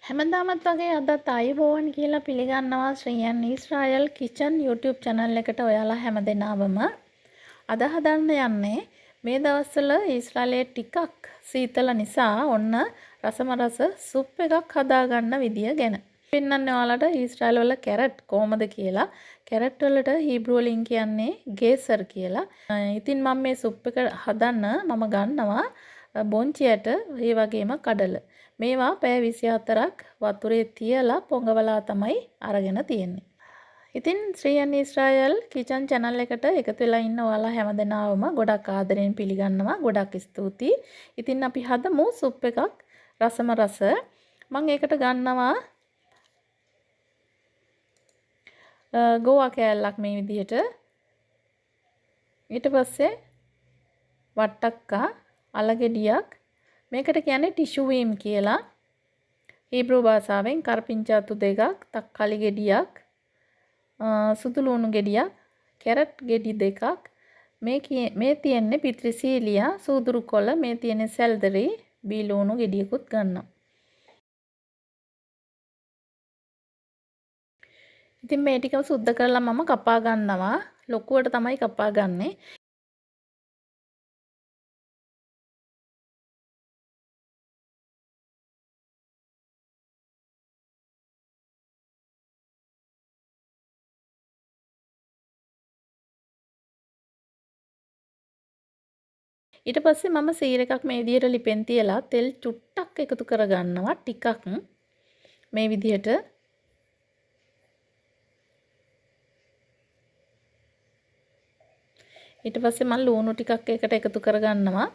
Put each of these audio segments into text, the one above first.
හැමදාමත් වගේ අදත් ආයුබෝවන් කියලා පිළිගන්නවා ශ්‍රියන් ඊශ්‍රායල් කිචන් YouTube channel එකට ඔයාලා හැමදෙනාවම. අද හදන්න යන්නේ මේ දවස්වල ඊශ්‍රායලයේ ටිකක් සීතල නිසා ඔන්න රස සුප් එකක් හදාගන්න විදිය ගැන. පෙන්නන්නේ ඔයාලට ඊශ්‍රායල් වල කැරට් කොහමද කියලා. කැරට් වලට හීබ්‍රු වලින් කියන්නේ ගේසර් කියලා. ඉතින් මම මේ සුප් එක හදන්න මම ගන්නවා බොන්චියට ඒ වගේම කඩල. මේවා පැය 24ක් වතුරේ තියලා පොඟවලා තමයි අරගෙන තියෙන්නේ. ඉතින් ශ්‍රියන් ඊශ්‍රායල් කිචන් channel එකට එකතු වෙලා ඉන්න ඔයාලා හැමදෙනාවම ගොඩක් ආදරෙන් පිළිගන්නවා. ගොඩක් ස්තුතියි. ඉතින් අපි හදමු සුප් එකක් රසම රස. මම ඒකට ගන්නවා ගෝවා කෑල්ලක් මේ විදිහට. ඊට පස්සේ වට්ටක්කා අලගෙඩියක් මේකට කියන්නේ ටිෂු වීම් කියලා. හීබ්‍රු භාෂාවෙන් කරපිංචාතු දෙකක්, තක්කාලි ගෙඩියක්, සුදු ලුණු ගෙඩියක්, කැරට් ගෙඩි දෙකක්. මේ තියෙන්නේ පිත්‍රිසීලියා, සූදුරු කොළ, මේ තියෙන්නේ සැල්දරි, බීලුණු ගෙඩියකුත් ගන්නවා. ඉතින් මේ ටිකම සුද්ධ කරලා මම කපා ගන්නවා. ලොකුවට තමයි කපා ගන්නෙ. ඊට පස්සේ මම සීර එකක් මේ විදිහට ලිපෙන් තියලා තෙල් චුට්ටක් එකතු කර ගන්නවා ටිකක් මේ විදිහට. ඊට පස්සේ මම ලුණු ටිකක් එකට එකතු කර ගන්නවා.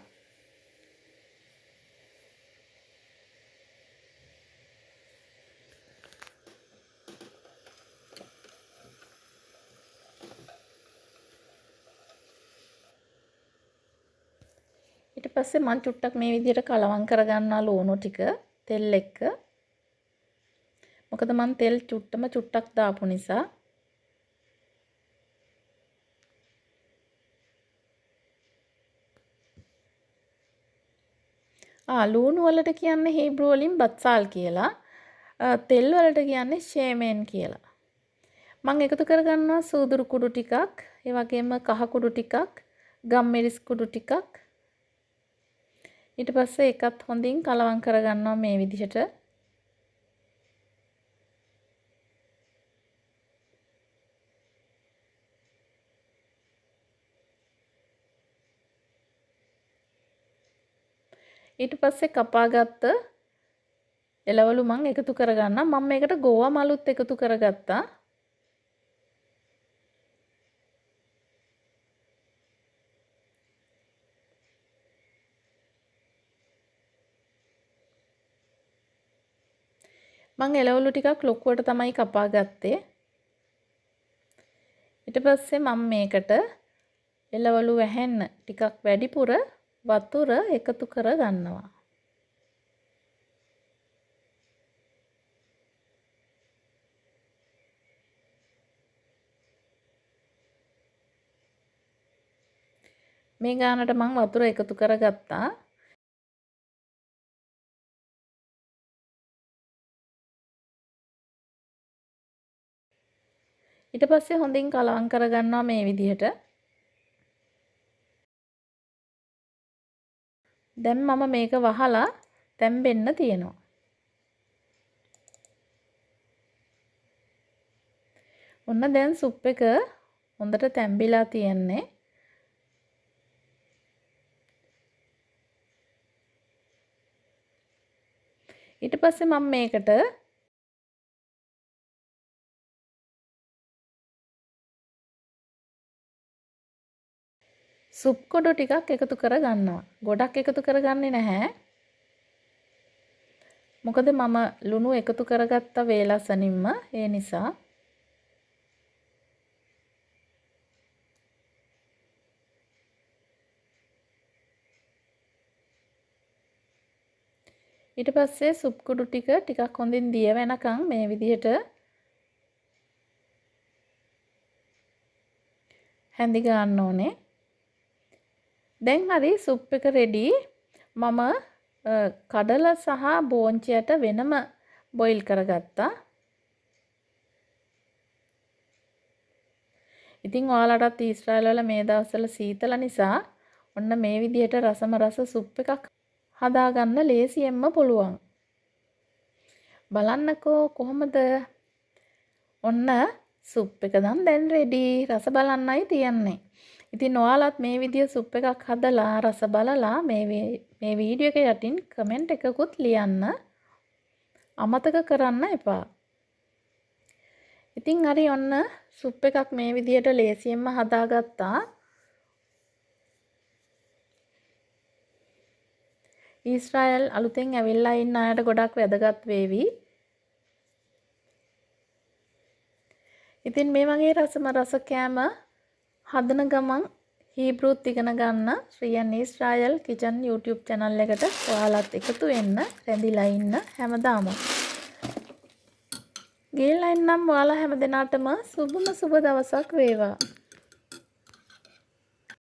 ඊට පස්සේ මම චුට්ටක් මේ විදිහට කලවම් කර ගන්නවා ලුණු ටික තෙල් එක්ක. මොකද මම තෙල් චුට්ටක් දාපු නිසා. ලුණු වලට කියන්නේ හීබ්‍රු වලින් බත්සාල් කියලා. තෙල් වලට කියන්නේ ෂේමෙන් කියලා. මම එකතු කර ගන්නවා සූදුරු කුඩු ටිකක්, ඒ වගේම කහ කුඩු ටිකක්, ගම්මිරිස් කුඩු ටිකක්. ඊට පස්සේ එකත් හොඳින් කලවම් කර ගන්නවා මේ විදිහට. ඊට පස්සේ කපාගත්ත එළවලු මම එකතු කර ගන්නවා. මම මේකට ගෝවා මලුත් එකතු කරගත්තා. මම එළවලු ටිකක් ලොකුවට තමයි කපා ගත්තේ. ඊට පස්සේ මම මේකට එළවලු වැහෙන්න ටිකක් වැඩිපුර වතුර එකතු කර ගන්නවා. මේ ගානට මම වතුර එකතු කරගත්තා. ඊට පස්සේ හොඳින් කලවම් කරගන්නවා මේ විදිහට. දැන් මම මේක වහලා තැම්බෙන්න තියෙනවා. ඔන්න දැන් සුප් එක හොඳට තැම්බිලා තියෙන්නේ. ඊට පස්සේ මම මේකට සුප් කොඩු ටිකක් එකතු කර ගන්නවා. ගොඩක් එකතු කරගන්නේ නැහැ. මොකද මම ලුණු එකතු කරගත්ත වේලසනින්ම ඒ නිසා. ඊට පස්සේ සුප් කුඩු ටිකක් හොඳින් දිය වෙනකන් මේ විදිහට හැඳි ගන්න ඕනේ. දැන් හරි සුප් එක රෙඩි. මම කඩල සහ බෝන්චියට වෙනම බොයිල් කරගත්තා. ඉතින් ඔයාලටත් ඊශ්‍රායල් වල මේ දවස්වල සීතල නිසා ඔන්න මේ විදිහට රසම රස සුප් එකක් හදාගන්න ලේසියෙන්ම පුළුවන්. බලන්නකෝ කොහොමද? ඔන්න සුප් එක දැන් රෙඩි. රස බලන්නයි තියන්නේ. ඉතින් ඔයාලත් මේ විදිය සුප් එකක් හදලා රස බලලා මේ වීඩියෝ එක යටින් කමෙන්ට් එකකුත් ලියන්න අමතක කරන්න එපා. ඉතින් හරි ඔන්න සුප් එකක් මේ විදියට ලේසියෙන්ම හදාගත්තා. ඊශ්‍රායල් අලුතෙන් ඇවිල්ලා ඉන්න අයට ගොඩක් වැදගත් වේවි. ඉතින් මේ වගේ රසම රස කෑම හදන ගමන් හීබ්‍රුත් ඉගෙන ගන්න ශ්‍රියන් ඊශ්‍රායල් කිචන් YouTube channel එකට ඔයාලත් එකතු වෙන්න රැඳිලා ඉන්න හැමදාම. ගිහිල්ලා එන්නම් ඔයාලා හැමදෙනාටම සුබම සුබ දවසක් වේවා.